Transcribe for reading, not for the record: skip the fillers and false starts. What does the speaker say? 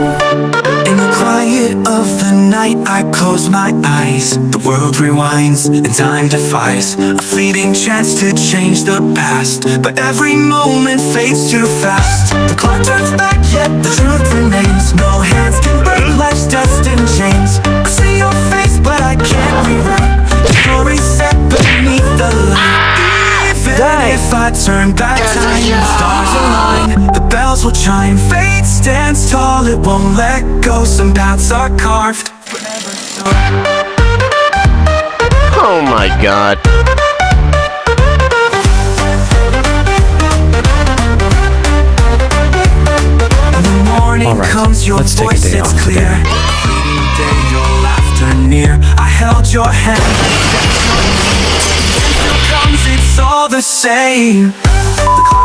In the quiet of the night, I close my eyes. The world rewinds and time defies a fleeting chance to change the past, but every moment fades too fast. The clock turns back, yet the truth remains. No hands can break life's destined chains. I see your face, but I can't rewrite the story set beneath the light. Even if I turn back time, the stars align, the bells will chime. Fate stands tall, it won't let go. Some paths are carved forever so. Oh my god. In the morning comes your voice, it's clear. Fleeting day, your laughter near. I held your hand, I kept your name. It still comes, it's all the same. The